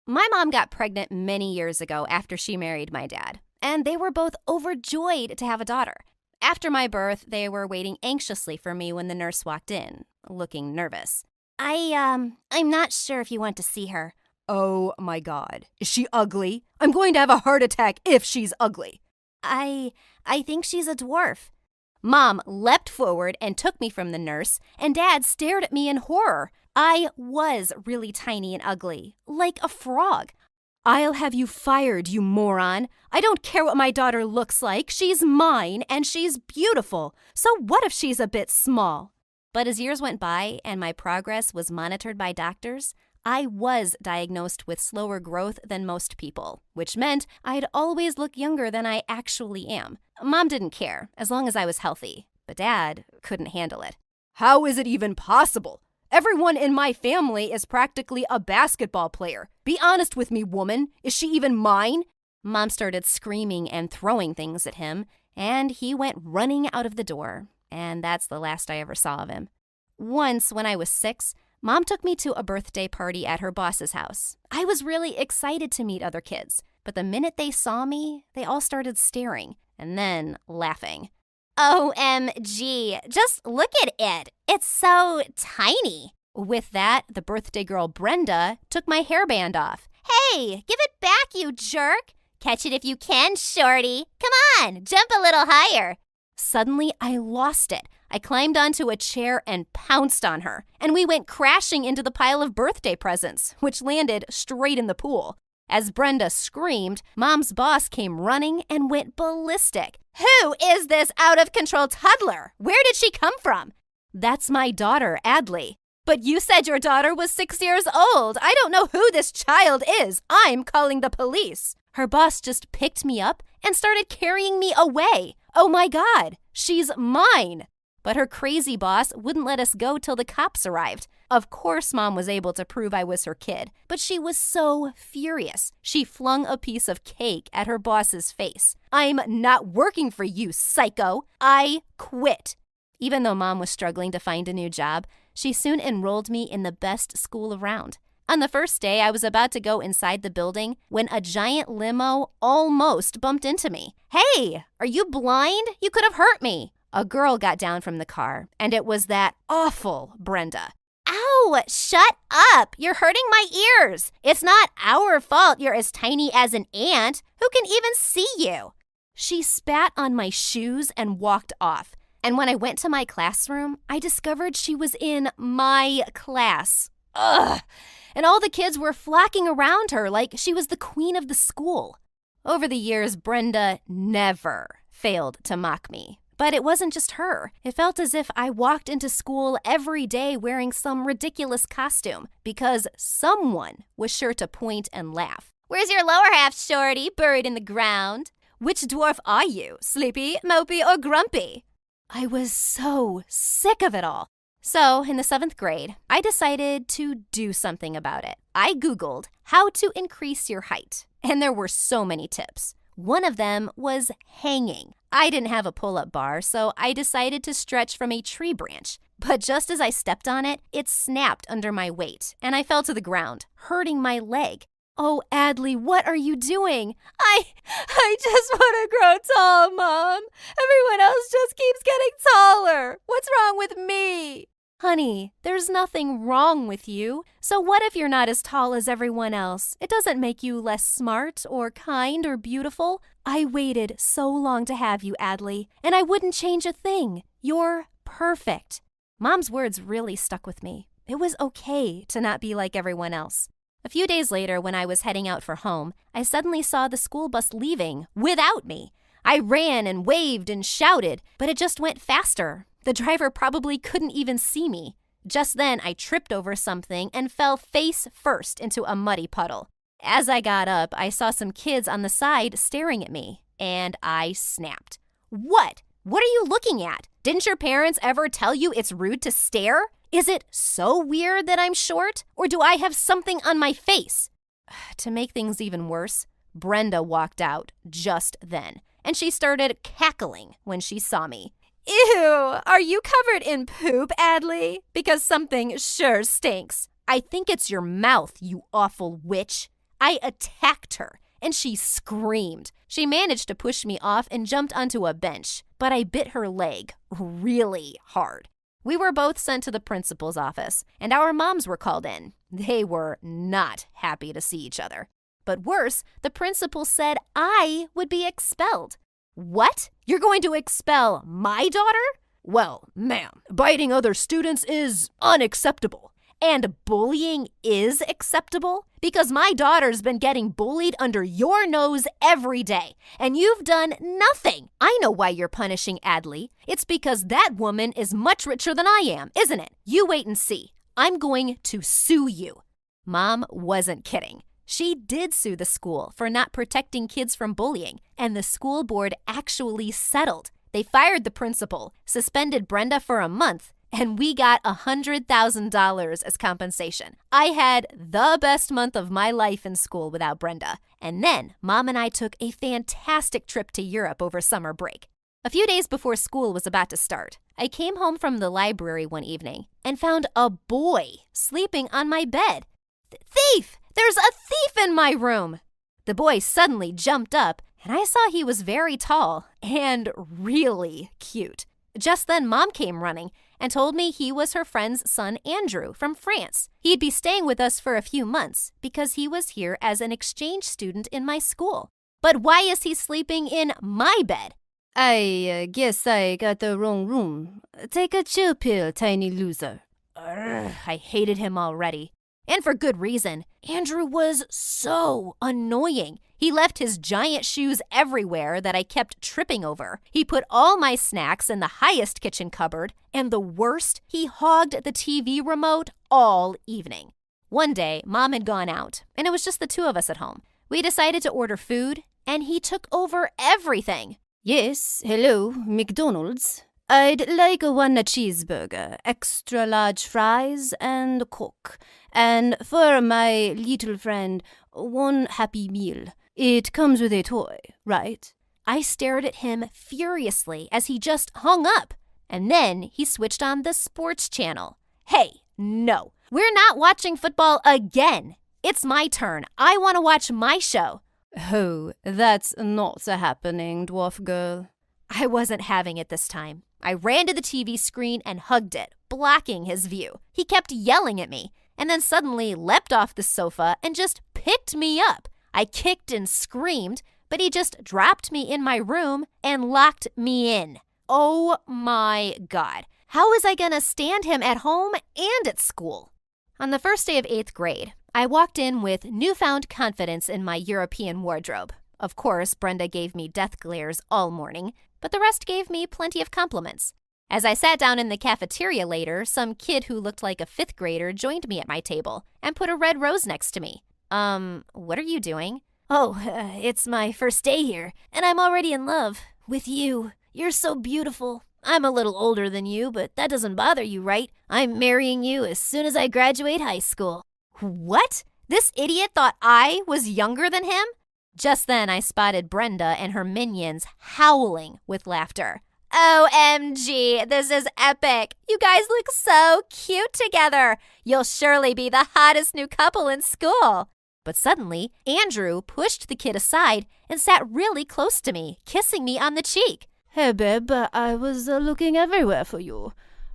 My mom got pregnant many years ago after she married my dad, and they were both overjoyed to have a daughter. After my birth, they were waiting anxiously for me when the nurse walked in, looking nervous. I'm not sure if you want to see her. Oh my God. Is she ugly? I'm going to have a heart attack if she's ugly. I think she's a dwarf. Mom leapt forward and took me from the nurse, and Dad stared at me in horror. I was really tiny and ugly, like a frog. I'll have you fired, you moron. I don't care what my daughter looks like. She's mine, and she's beautiful. So what if she's a bit small? But as years went by and my progress was monitored by doctors, I was diagnosed with slower growth than most people, which meant I'd always look younger than I actually am. Mom didn't care, as long as I was healthy, but Dad couldn't handle it. How is it even possible? Everyone in my family is practically a basketball player. Be honest with me, woman. Is she even mine? Mom started screaming and throwing things at him, and he went running out of the door, and that's the last I ever saw of him. Once, when I was 6, Mom took me to a birthday party at her boss's house. I was really excited to meet other kids, but the minute they saw me, they all started staring and then laughing. OMG, just look at it. It's so tiny. With that, the birthday girl Brenda took my hairband off. Hey, give it back, you jerk. Catch it if you can, shorty. Come on, jump a little higher. Suddenly, I lost it. I climbed onto a chair and pounced on her, and we went crashing into the pile of birthday presents, which landed straight in the pool. As Brenda screamed, Mom's boss came running and went ballistic. Who is this out-of-control toddler? Where did she come from? That's my daughter, Adley. But you said your daughter was 6 years old. I don't know who this child is. I'm calling the police. Her boss just picked me up and started carrying me away. Oh my God, she's mine. But her crazy boss wouldn't let us go till the cops arrived. Of course, Mom was able to prove I was her kid, but she was so furious. She flung a piece of cake at her boss's face. I'm not working for you, psycho. I quit. Even though Mom was struggling to find a new job, she soon enrolled me in the best school around. On the first day, I was about to go inside the building when a giant limo almost bumped into me. Hey, are you blind? You could have hurt me. A girl got down from the car, and it was that awful Brenda. Ow! Shut up! You're hurting my ears! It's not our fault you're as tiny as an ant. Who can even see you? She spat on my shoes and walked off. And when I went to my classroom, I discovered she was in my class. Ugh! And all the kids were flocking around her like she was the queen of the school. Over the years, Brenda never failed to mock me. But it wasn't just her. It felt as if I walked into school every day wearing some ridiculous costume because someone was sure to point and laugh. Where's your lower half, shorty, buried in the ground? Which dwarf are you, sleepy, mopey, or grumpy? I was so sick of it all. So, in the 7th grade, I decided to do something about it. I Googled how to increase your height, and there were so many tips. One of them was hanging. I didn't have a pull-up bar, so I decided to stretch from a tree branch. But just as I stepped on it, it snapped under my weight, and I fell to the ground, hurting my leg. Oh, Adley, what are you doing? I just want to grow tall, Mom. Everyone else just keeps getting taller. What's wrong with me? Honey, there's nothing wrong with you. So what if you're not as tall as everyone else? It doesn't make you less smart or kind or beautiful. I waited so long to have you, Adley, and I wouldn't change a thing. You're perfect. Mom's words really stuck with me. It was okay to not be like everyone else. A few days later, when I was heading out for home, I suddenly saw the school bus leaving without me. I ran and waved and shouted, but it just went faster. The driver probably couldn't even see me. Just then, I tripped over something and fell face first into a muddy puddle. As I got up, I saw some kids on the side staring at me, and I snapped. What? What are you looking at? Didn't your parents ever tell you it's rude to stare? Is it so weird that I'm short, or do I have something on my face? To make things even worse, Brenda walked out just then, and she started cackling when she saw me. Ew, are you covered in poop, Adley? Because something sure stinks. I think it's your mouth, you awful witch. I attacked her, and she screamed. She managed to push me off and jumped onto a bench, but I bit her leg really hard. We were both sent to the principal's office, and our moms were called in. They were not happy to see each other. But worse, the principal said I would be expelled. What? You're going to expel my daughter? Well, ma'am, biting other students is unacceptable. And bullying is acceptable? Because my daughter's been getting bullied under your nose every day, and you've done nothing. I know why you're punishing Adley. It's because that woman is much richer than I am, isn't it? You wait and see. I'm going to sue you. Mom wasn't kidding. She did sue the school for not protecting kids from bullying, and the school board actually settled. They fired the principal, suspended Brenda for a month, and we got $100,000 as compensation. I had the best month of my life in school without Brenda. And then Mom and I took a fantastic trip to Europe over summer break. A few days before school was about to start, I came home from the library one evening and found a boy sleeping on my bed. Thief! There's a thief in my room! The boy suddenly jumped up, and I saw he was very tall and really cute. Just then, Mom came running and told me he was her friend's son, Andrew, from France. He'd be staying with us for a few months because he was here as an exchange student in my school. But why is he sleeping in my bed? I guess I got the wrong room. Take a chill pill, tiny loser. I hated him already. And for good reason. Andrew was so annoying. He left his giant shoes everywhere that I kept tripping over. He put all my snacks in the highest kitchen cupboard. And the worst, he hogged the TV remote all evening. One day, Mom had gone out, and it was just the two of us at home. We decided to order food, and he took over everything. Yes, hello, McDonald's. I'd like one cheeseburger, extra large fries, and Coke. And for my little friend, one Happy Meal. It comes with a toy, right? I stared at him furiously as he just hung up. And then he switched on the sports channel. Hey, no, we're not watching football again. It's my turn. I want to watch my show. Oh, that's not happening, dwarf girl. I wasn't having it this time. I ran to the TV screen and hugged it, blocking his view. He kept yelling at me, and then suddenly leapt off the sofa and just picked me up. I kicked and screamed, but he just dropped me in my room and locked me in. Oh my God. How was I going to stand him at home and at school? On the first day of 8th grade, I walked in with newfound confidence in my European wardrobe. Of course, Brenda gave me death glares all morning, but the rest gave me plenty of compliments. As I sat down in the cafeteria later, some kid who looked like a 5th grader joined me at my table and put a red rose next to me. What are you doing? Oh, it's my first day here, and I'm already in love with you. You're so beautiful. I'm a little older than you, but that doesn't bother you, right? I'm marrying you as soon as I graduate high school. What? This idiot thought I was younger than him? Just then, I spotted Brenda and her minions howling with laughter. OMG, this is epic. You guys look so cute together. You'll surely be the hottest new couple in school. But suddenly, Andrew pushed the kid aside and sat really close to me, kissing me on the cheek. Hey, babe, I was looking everywhere for you.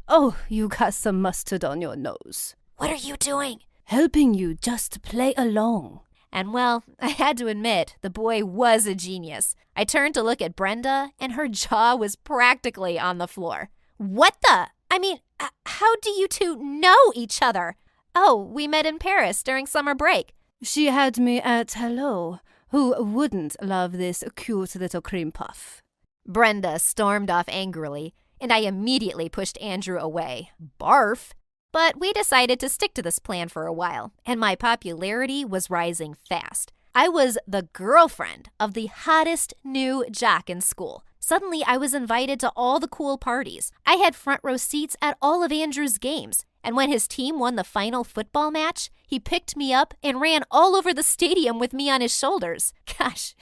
Oh, you got some mustard on your nose. What are you doing? Helping you just play along. And well, I had to admit, the boy was a genius. I turned to look at Brenda, and her jaw was practically on the floor. What the? I mean, how do you two know each other? Oh, we met in Paris during summer break. She had me at hello. Who wouldn't love this cute little cream puff? Brenda stormed off angrily, and I immediately pushed Andrew away. Barf! But we decided to stick to this plan for a while, and my popularity was rising fast. I was the girlfriend of the hottest new jock in school. Suddenly, I was invited to all the cool parties. I had front row seats at all of Andrew's games. And when his team won the final football match, he picked me up and ran all over the stadium with me on his shoulders. Gosh,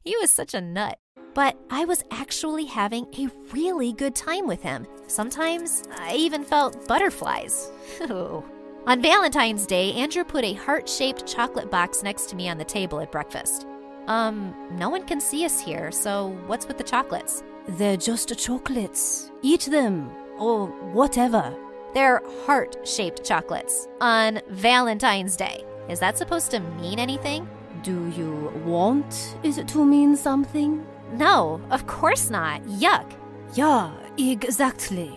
he was such a nut. But I was actually having a really good time with him. Sometimes I even felt butterflies. On Valentine's Day, Andrew put a heart-shaped chocolate box next to me on the table at breakfast. No one can see us here, so what's with the chocolates? They're just chocolates. Eat them, or whatever. They're heart-shaped chocolates on Valentine's Day. Is that supposed to mean anything? Do you want it to mean something? No, of course not. Yuck. Yeah, exactly.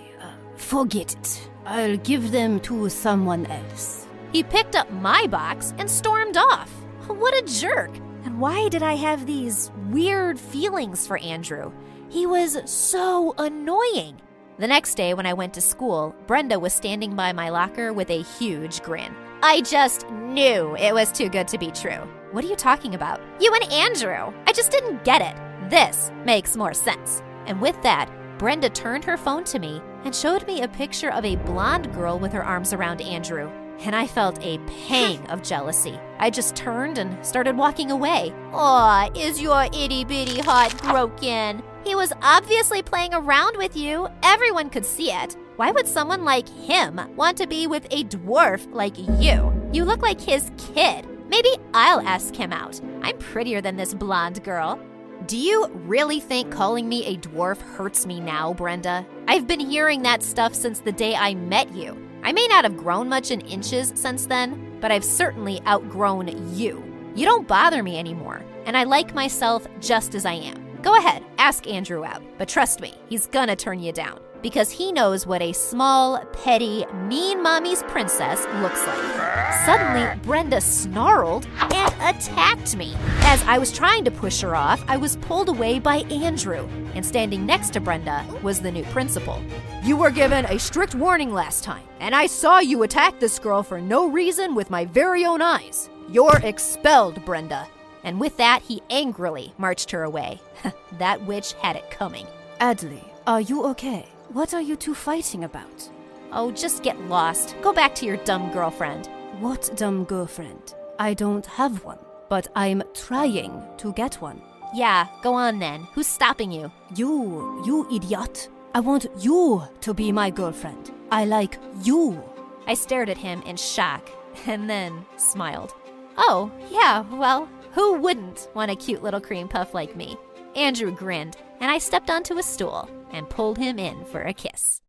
Forget it. I'll give them to someone else. He picked up my box and stormed off. What a jerk. And why did I have these weird feelings for Andrew? He was so annoying. The next day when I went to school, Brenda was standing by my locker with a huge grin. I just knew it was too good to be true. What are you talking about? You and Andrew. I just didn't get it. This makes more sense. And with that, Brenda turned her phone to me and showed me a picture of a blonde girl with her arms around Andrew. And I felt a pang of jealousy. I just turned and started walking away. Aw, is your itty-bitty heart broken? He was obviously playing around with you. Everyone could see it. Why would someone like him want to be with a dwarf like you? You look like his kid. Maybe I'll ask him out. I'm prettier than this blonde girl. Do you really think calling me a dwarf hurts me now, Brenda? I've been hearing that stuff since the day I met you. I may not have grown much in inches since then, but I've certainly outgrown you. You don't bother me anymore, and I like myself just as I am. Go ahead, ask Andrew out, but trust me, he's gonna turn you down because he knows what a small, petty, mean mommy's princess looks like. Suddenly, Brenda snarled and attacked me. As I was trying to push her off, I was pulled away by Andrew, and standing next to Brenda was the new principal. You were given a strict warning last time, and I saw you attack this girl for no reason with my very own eyes. You're expelled, Brenda. And with that, he angrily marched her away. That witch had it coming. Adley, are you okay? What are you two fighting about? Oh, just get lost. Go back to your dumb girlfriend. What dumb girlfriend? I don't have one, but I'm trying to get one. Yeah, go on then. Who's stopping you? You idiot. I want you to be my girlfriend. I like you. I stared at him in shock and then smiled. Oh, yeah, well, who wouldn't want a cute little cream puff like me? Andrew grinned, and I stepped onto a stool and pulled him in for a kiss.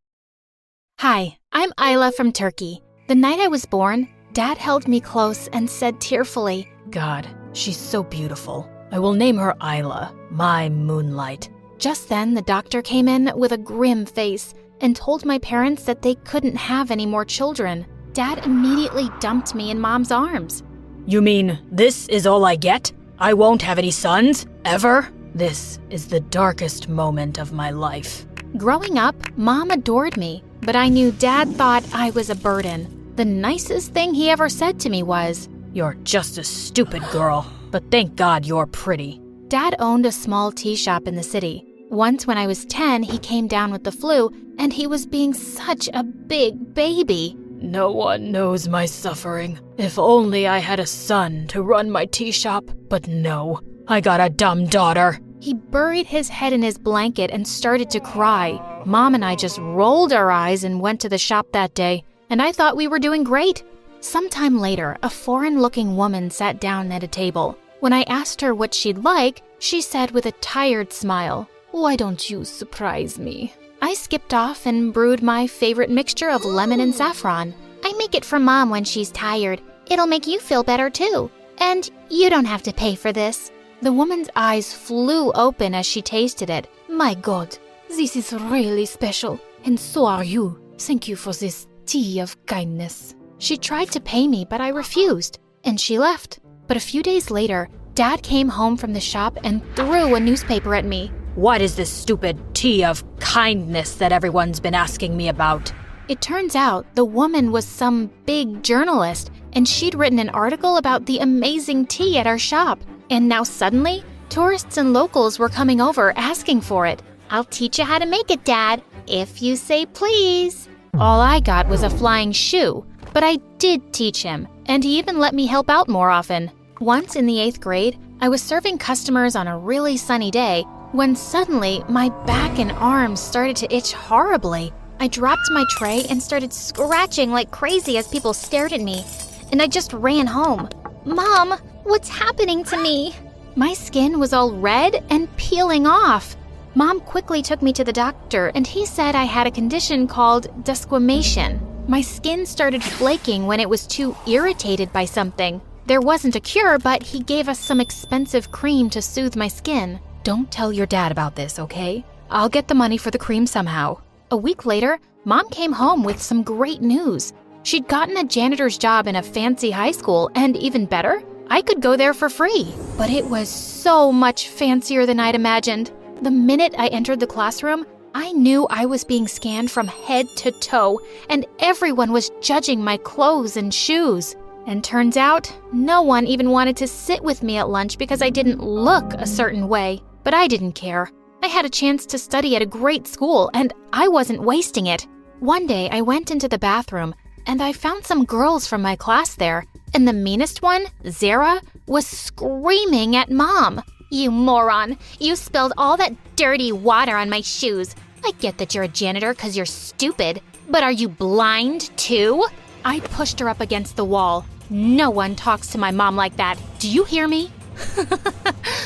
Hi, I'm Isla from Turkey. The night I was born, Dad held me close and said tearfully, God, she's so beautiful. I will name her Isla, my moonlight. Just then, the doctor came in with a grim face and told my parents that they couldn't have any more children. Dad immediately dumped me in Mom's arms. You mean this is all I get? I won't have any sons? Ever? This is the darkest moment of my life. Growing up, Mom adored me, but I knew Dad thought I was a burden. The nicest thing he ever said to me was, You're just a stupid girl, but thank God you're pretty. Dad owned a small tea shop in the city. Once when I was 10, he came down with the flu, and he was being such a big baby. No one knows my suffering. If only I had a son to run my tea shop, but no, I got a dumb daughter. He buried his head in his blanket and started to cry. Mom and I just rolled our eyes and went to the shop that day, and I thought we were doing great. Sometime later, a foreign-looking woman sat down at a table. When I asked her what she'd like, she said with a tired smile, Why don't you surprise me? I skipped off and brewed my favorite mixture of lemon and saffron. I make it for Mom when she's tired. It'll make you feel better too. And you don't have to pay for this. The woman's eyes flew open as she tasted it. My God, this is really special. And so are you. Thank you for this tea of kindness. She tried to pay me, but I refused. And she left. But a few days later, Dad came home from the shop and threw a newspaper at me. What is this stupid tea of kindness that everyone's been asking me about? It turns out the woman was some big journalist, and she'd written an article about the amazing tea at our shop. And now suddenly, tourists and locals were coming over asking for it. I'll teach you how to make it, Dad, if you say please. All I got was a flying shoe, but I did teach him, and he even let me help out more often. Once in the 8th grade, I was serving customers on a really sunny day when suddenly my back and arms started to itch horribly. I dropped my tray and started scratching like crazy as people stared at me, and I just ran home. Mom, what's happening to me? My skin was all red and peeling off. Mom quickly took me to the doctor, and he said I had a condition called desquamation. My skin started flaking when it was too irritated by something. There wasn't a cure, but he gave us some expensive cream to soothe my skin. Don't tell your dad about this, okay? I'll get the money for the cream somehow. A week later, Mom came home with some great news. She'd gotten a janitor's job in a fancy high school, and even better, I could go there for free. But it was so much fancier than I'd imagined. The minute I entered the classroom, I knew I was being scanned from head to toe, and everyone was judging my clothes and shoes. And turns out, no one even wanted to sit with me at lunch because I didn't look a certain way. But I didn't care. I had a chance to study at a great school, and I wasn't wasting it. One day, I went into the bathroom, and I found some girls from my class there, and the meanest one, Zara, was screaming at Mom. You moron! You spilled all that dirty water on my shoes. I get that you're a janitor because you're stupid, but are you blind too? I pushed her up against the wall. No one talks to my mom like that. Do you hear me?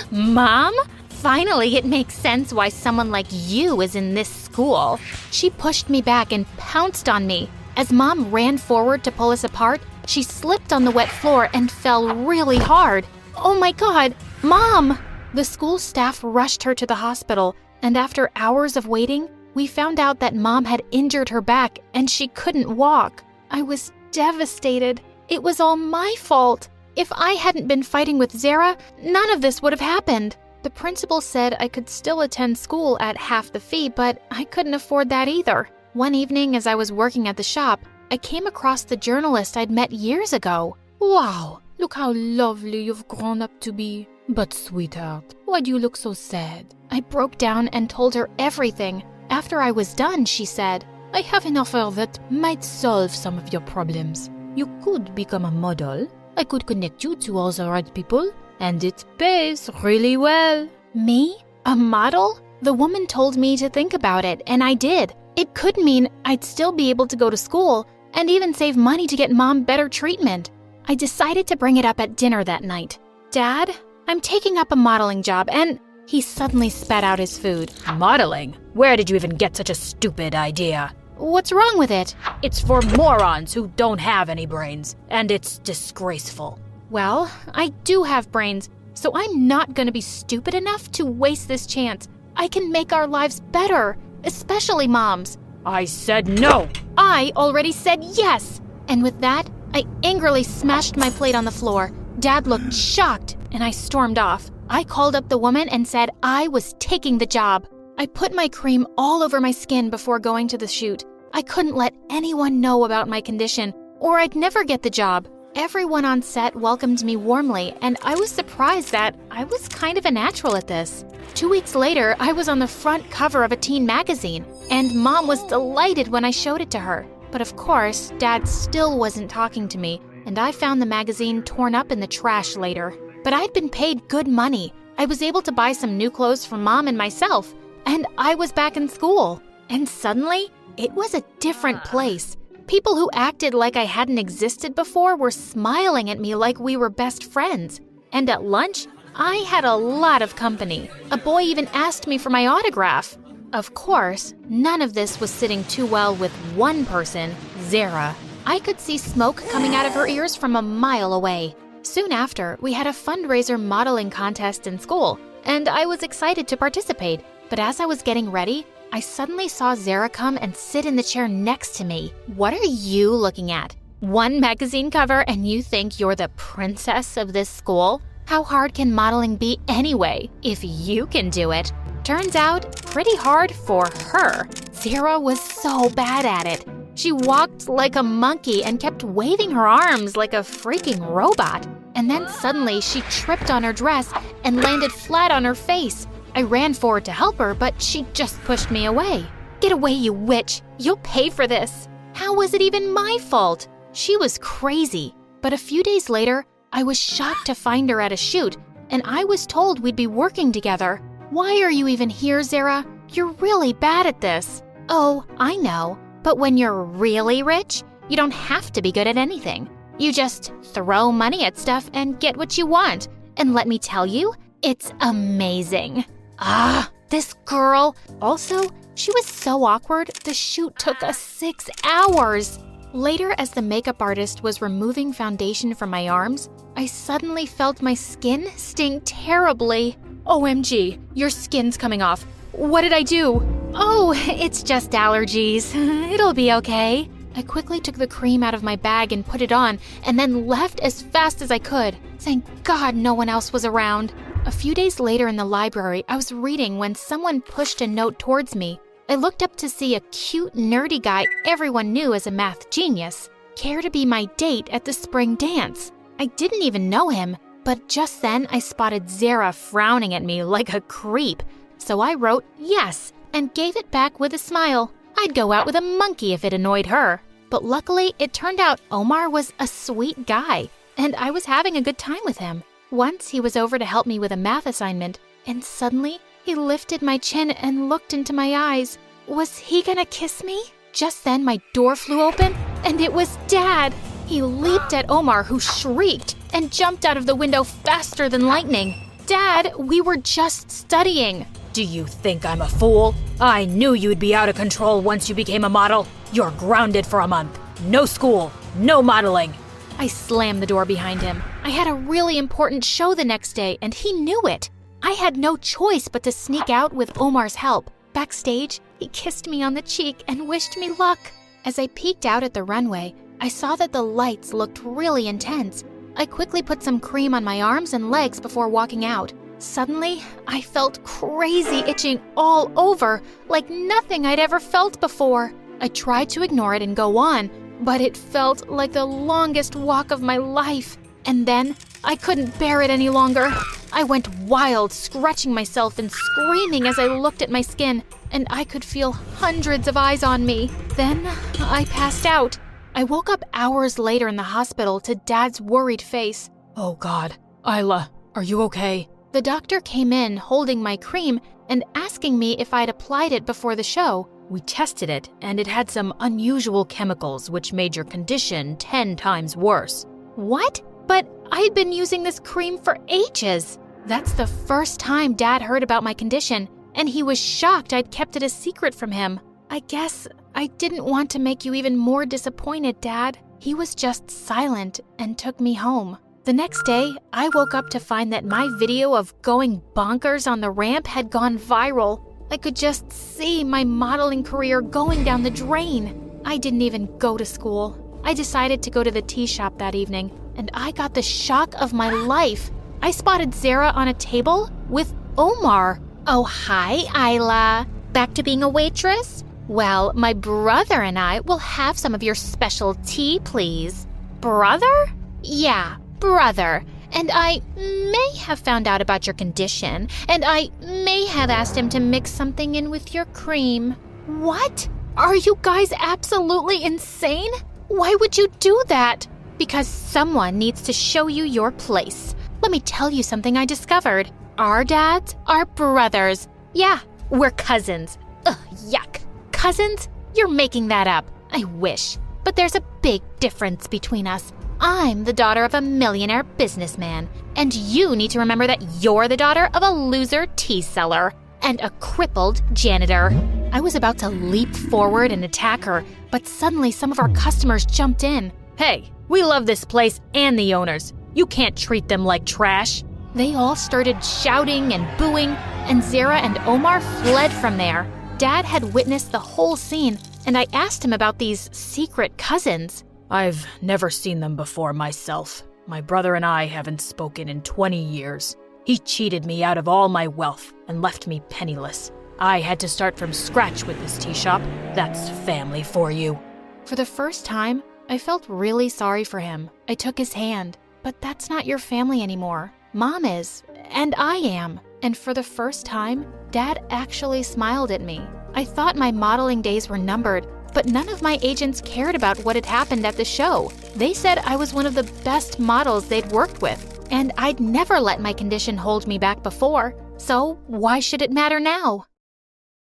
Mom? Finally, it makes sense why someone like you is in this school. She pushed me back and pounced on me. As Mom ran forward to pull us apart, she slipped on the wet floor and fell really hard. Oh my God, Mom! The school staff rushed her to the hospital, and after hours of waiting, we found out that Mom had injured her back and she couldn't walk. I was devastated. It was all my fault. If I hadn't been fighting with Zara, none of this would have happened. The principal said I could still attend school at half the fee, but I couldn't afford that either. One evening, as I was working at the shop, I came across the journalist I'd met years ago. Wow, look how lovely you've grown up to be. But sweetheart, why do you look so sad? I broke down and told her everything. After I was done, she said, I have an offer that might solve some of your problems. You could become a model. I could connect you to all the right people, and it pays really well. Me? A model? The woman told me to think about it, and I did. It could mean I'd still be able to go to school and even save money to get Mom better treatment. I decided to bring it up at dinner that night. Dad, I'm taking up a modeling job, and he suddenly spat out his food. Modeling? Where did you even get such a stupid idea? What's wrong with it? It's for morons who don't have any brains, and it's disgraceful. Well, I do have brains, so I'm not going to be stupid enough to waste this chance. I can make our lives better, especially Mom's. I said no! I already said yes! And with that, I angrily smashed my plate on the floor. Dad looked shocked, and I stormed off. I called up the woman and said I was taking the job. I put my cream all over my skin before going to the shoot. I couldn't let anyone know about my condition, or I'd never get the job. Everyone on set welcomed me warmly, and I was surprised that I was kind of a natural at this. 2 weeks later, I was on the front cover of a teen magazine, and Mom was delighted when I showed it to her. But of course, Dad still wasn't talking to me, and I found the magazine torn up in the trash later. But I'd been paid good money. I was able to buy some new clothes for Mom and myself, and I was back in school. And suddenly, it was a different place. People who acted like I hadn't existed before were smiling at me like we were best friends. And at lunch, I had a lot of company. A boy even asked me for my autograph. Of course, none of this was sitting too well with one person, Zara. I could see smoke coming out of her ears from a mile away. Soon after, we had a fundraiser modeling contest in school, and I was excited to participate. But as I was getting ready, I suddenly saw Zara come and sit in the chair next to me. What are you looking at? One magazine cover and you think you're the princess of this school? How hard can modeling be anyway, if you can do it? Turns out, pretty hard for her. Zara was so bad at it. She walked like a monkey and kept waving her arms like a freaking robot. And then suddenly she tripped on her dress and landed flat on her face. I ran forward to help her, but she just pushed me away. Get away, you witch! You'll pay for this! How was it even my fault? She was crazy. But a few days later, I was shocked to find her at a shoot, and I was told we'd be working together. Why are you even here, Zara? You're really bad at this. Oh, I know. But when you're really rich, you don't have to be good at anything. You just throw money at stuff and get what you want. And let me tell you, it's amazing. This girl. Also, she was so awkward, the shoot took us 6 hours. Later, as the makeup artist was removing foundation from my arms, I suddenly felt my skin sting terribly. OMG, your skin's coming off. What did I do? Oh, it's just allergies. It'll be okay. I quickly took the cream out of my bag and put it on, and then left as fast as I could. Thank God no one else was around. A few days later in the library, I was reading when someone pushed a note towards me. I looked up to see a cute, nerdy guy everyone knew as a math genius care to be my date at the spring dance. I didn't even know him, but just then I spotted Zara frowning at me like a creep. So I wrote yes and gave it back with a smile. I'd go out with a monkey if it annoyed her. But luckily, it turned out Omar was a sweet guy, and I was having a good time with him. Once he was over to help me with a math assignment, and suddenly he lifted my chin and looked into my eyes. Was he gonna kiss me? Just then my door flew open, and it was Dad. He leaped at Omar, who shrieked, and jumped out of the window faster than lightning. Dad, we were just studying. Do you think I'm a fool? I knew you'd be out of control once you became a model. You're grounded for a month. No school, no modeling. I slammed the door behind him. I had a really important show the next day, and he knew it. I had no choice but to sneak out with Omar's help. Backstage, he kissed me on the cheek and wished me luck. As I peeked out at the runway, I saw that the lights looked really intense. I quickly put some cream on my arms and legs before walking out. Suddenly, I felt crazy itching all over, like nothing I'd ever felt before. I tried to ignore it and go on, but it felt like the longest walk of my life. And then, I couldn't bear it any longer. I went wild, scratching myself and screaming as I looked at my skin, and I could feel hundreds of eyes on me. Then, I passed out. I woke up hours later in the hospital to Dad's worried face. Oh God, Isla, are you okay? The doctor came in holding my cream and asking me if I'd applied it before the show. We tested it, and it had some unusual chemicals which made your condition 10 times worse. What? But I'd been using this cream for ages. That's the first time Dad heard about my condition, and he was shocked I'd kept it a secret from him. I guess I didn't want to make you even more disappointed, Dad. He was just silent and took me home. The next day, I woke up to find that my video of going bonkers on the ramp had gone viral. I could just see my modeling career going down the drain. I didn't even go to school. I decided to go to the tea shop that evening, and I got the shock of my life. I spotted Zara on a table with Omar. Oh, hi, Isla. Back to being a waitress? Well, my brother and I will have some of your special tea, please. Brother? Yeah, brother. And I may have found out about your condition, and I may have asked him to mix something in with your cream. What? Are you guys absolutely insane? Why would you do that? Because someone needs to show you your place. Let me tell you something I discovered. Our dads are brothers. Yeah, we're cousins. Ugh, yuck. Cousins? You're making that up. I wish. But there's a big difference between us. I'm the daughter of a millionaire businessman, and you need to remember that you're the daughter of a loser tea seller and a crippled janitor. I was about to leap forward and attack her, but suddenly some of our customers jumped in. Hey, we love this place and the owners. You can't treat them like trash. They all started shouting and booing, and Zara and Omar fled from there. Dad had witnessed the whole scene, and I asked him about these secret cousins. I've never seen them before myself. My brother and I haven't spoken in 20 years. He cheated me out of all my wealth and left me penniless. I had to start from scratch with this tea shop. That's family for you. For the first time, I felt really sorry for him. I took his hand. But that's not your family anymore. Mom is, and I am. And for the first time, Dad actually smiled at me. I thought my modeling days were numbered, but none of my agents cared about what had happened at the show. They said I was one of the best models they'd worked with, and I'd never let my condition hold me back before. So why should it matter now?